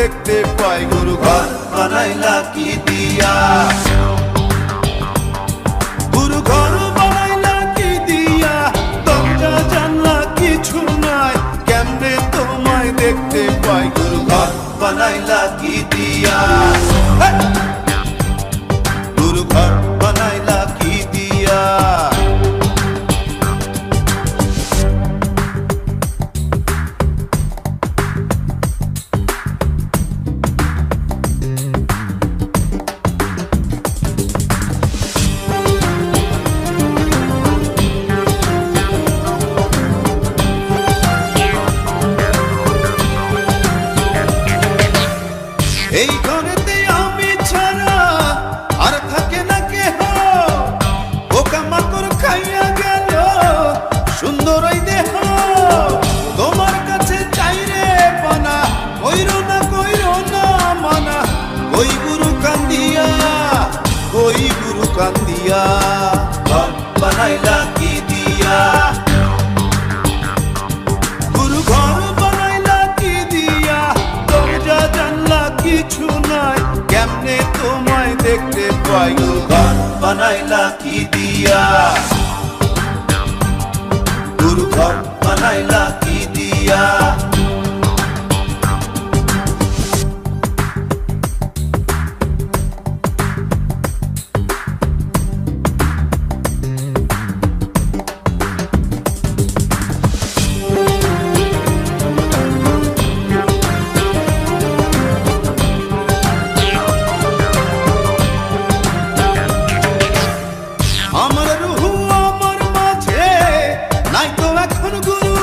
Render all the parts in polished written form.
দেখতে পাই। গুরু ঘর বানাইলা কি দিয়া, গুরু ঘর বানাইলা কি দিয়া, দরজা জানলা কিছু নাই, কেমনে তোমায় দেখতে পাই। গুরু ঘর বানাইলা কি দিয়া, গুরু ঘর বানাইলা কি দিয়া। এই ঘরেতে আমি ছাড়া আর থাকে না কেহ, পোকামাকড় খাইয়া গেল সুন্দর ওই দেহ। তোমার কাছে চাই রে পানা, কইরো না মানা, ওই গুরু কান্দিয়া, ওই গুরু কান্দিয়া। ঘর বানাইলা কি দিয়া, গুরু ঘর বানাইলা কি দিয়া, দরজা জানলা কিছু নাই, কেমনে তোমায় দেখতে পাই। গুরু ঘর বানাইলা কি দিয়া, গুরু ঘর বানাইলা কি দিয়া। আমার রুহু আমার মাঝে নাই তো এখন গুরু,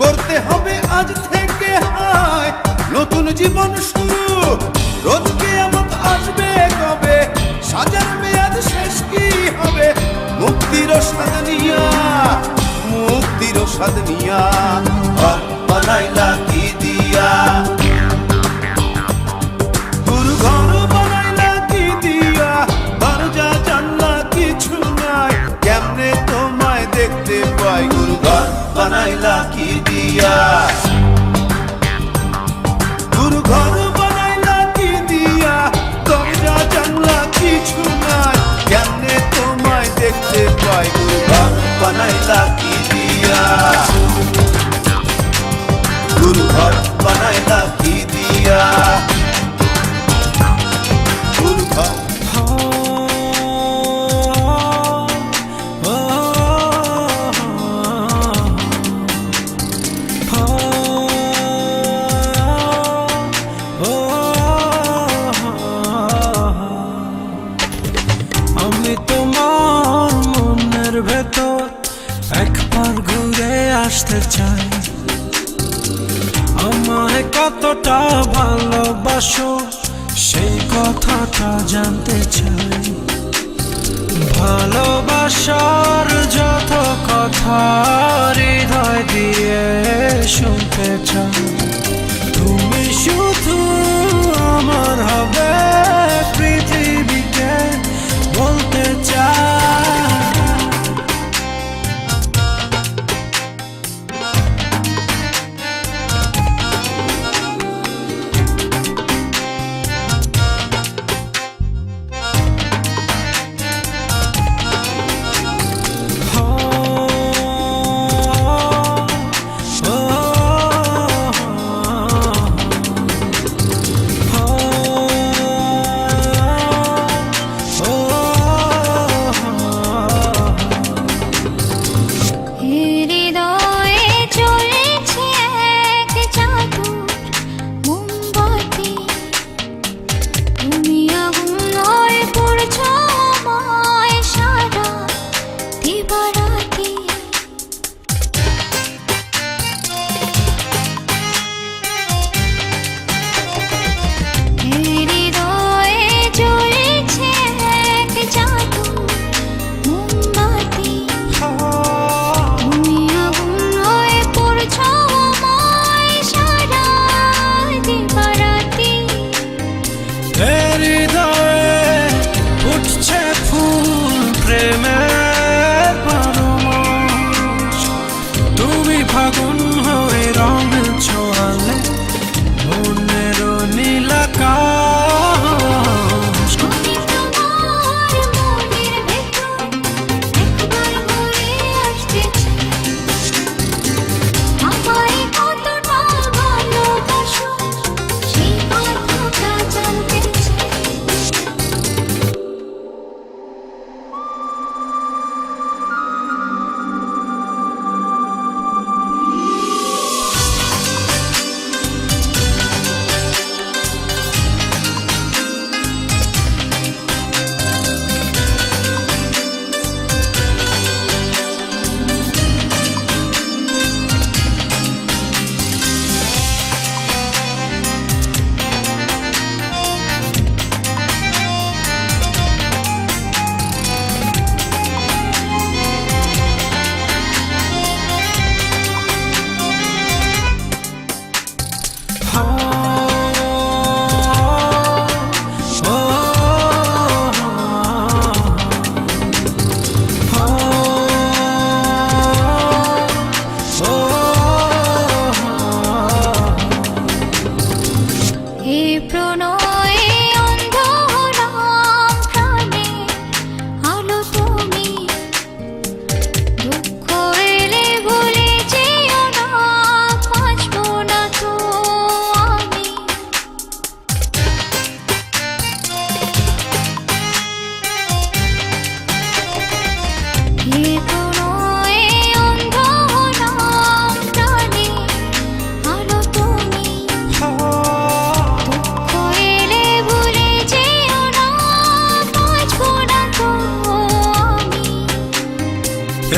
করতে হবে আজ থেকে হায় নতুন জীবন শুরু। রোজ কিয়ামত আসবে কবে, সাজার মেয়াদ শেষ কি হবে, মুক্তির স্বাদ নিয়া, মুক্তির স্বাদ নিয়া। ঘর বানাইলা কি দিয়া, গুরু ঘর বানাইলা কি দিয়া, দরজা জানলা কিছু নাই, কেমনে তোমায় দেখতে পাই। গুরু ঘর বানাইলা কি দিয়া, গুরু ঘর বানাইলা কি দিয়া, দরজা জানলা কিছু নাই, কেমনে তোমায় দেখতে পাই। গুরু ঘর বানাইলা কি দিয়া, গুরু ঘর বানাইলা কি দিয়া, গুরু ঘর। আমি তোমার মনের ভেতর একবার ঘুরে আসতে চাই, আমায় কতটা ভালোবাসো সেই কথাটা জানতে চাই। ভালোবাসার যত কথা হৃদয় দিয়ে শুনতে চাই, তুমি শুধু আমার হবে পৃথিবীকে বলতে চাই।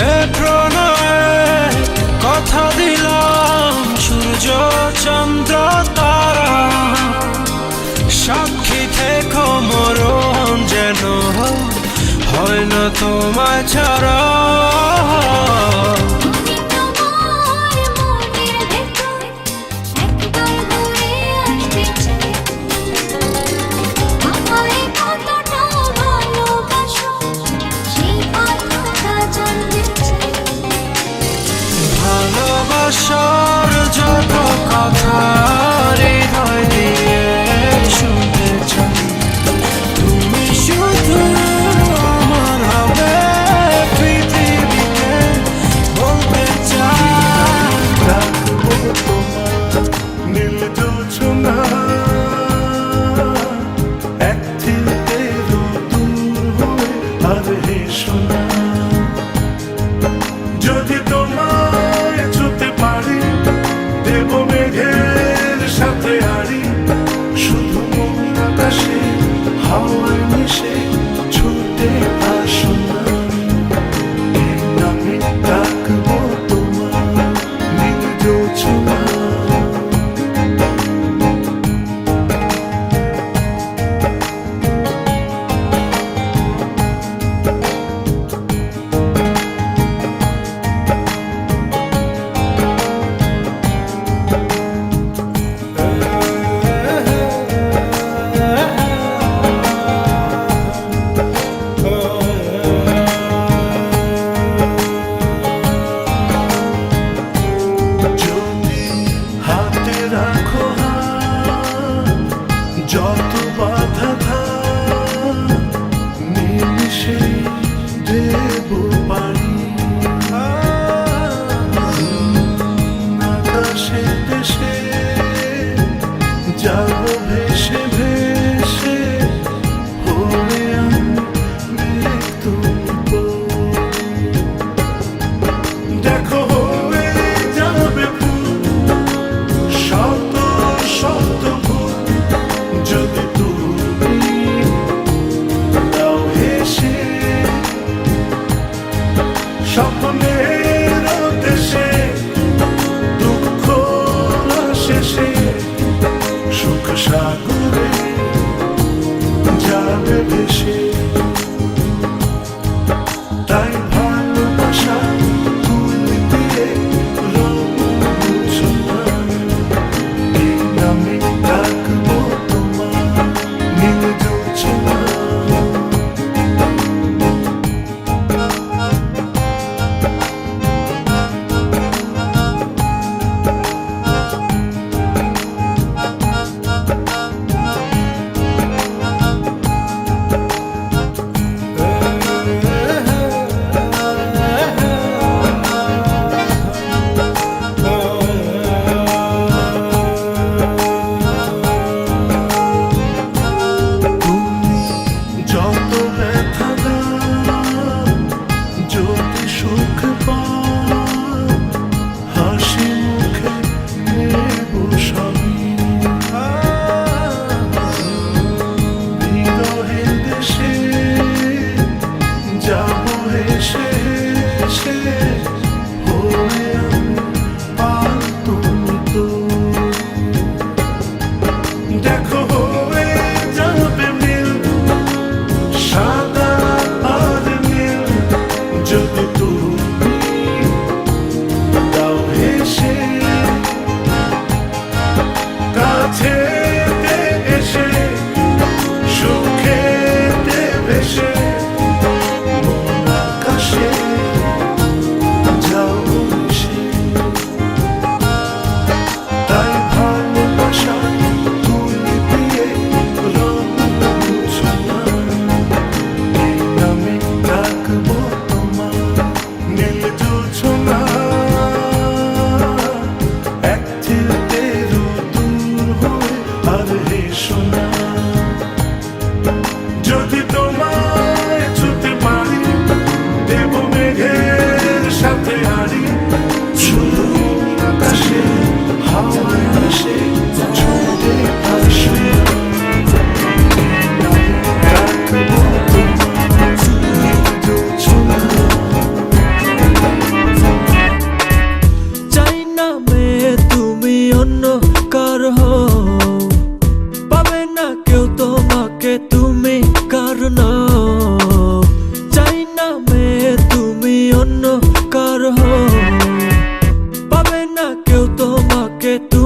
এ প্রণয়ে কথা দিলাম, সূর্য চন্দ্র তারা সাক্ষী থেকো মরণ যেন হয় না তোমায় ছাড়া। ভালোবাসার যত কথা হৃদয় দিয়ে শুনতে চাই, তুমি শুধু আমার হবে পৃথিবীতে বলতে চাই। রাখবো তোমার নীল জোছনা, এক চিলতে দূর হয়ে আর হেসো না। যদি তোমায় ছুতে পারি, দেব মেঘের সাথে আড়ি, শুধু মন আকাশে হাওয়ায় মিশে ছুটে আসো না। এই নামে ডাকবো তোমার নীল জোছনা। যদি হাতে রাখো হাত, যত বাধা থাক নিমিশে দেব পারি। আকাশে দেশে যাব ভেসে ভেসে, হয়ে আমি মৃত্যু। দেখো হয়ে যাবে ফুল, শত শত ফুল, যদি তুমি দাও হেসে। স্বপ্নের দেশে দুঃখ শেষে সুখ সাগরে যাবে ভেসে। তাই ভালোবাসা ফুল দিয়ে রং মুছো না। এই নামে ডাকবো তোমার নীল জোছনা। তুমি যত ব্যথা দাও, যদি সুখ পাও, হাসি মুখে নেব সবই। বিরহের দেশে যাব হেসে হেসে, হয়ে আমি পাল তুমি তো। দেখো হয়ে যাবে নীল, সাদা আর নীল, যদি তুমি দাও হেসে। কাছে এসে সুখেতে ভেসে, মন আকাশে যাও মিশে। তাই ভালোবাসা ফুল দিয়ে রং মুছো না। এই নামে ডাকবো তোমার নীল জোছনা। এক চিলতে দূর হয়ে আর হেসো না। যদি তোমায় ছুতে পারি, দেব মেঘের সাথে আড়ি, শুধু আকাশে হাওয়ায় মিশে ছুটে আসো। ডাকবো তোমার নীল জোছনা। তোকে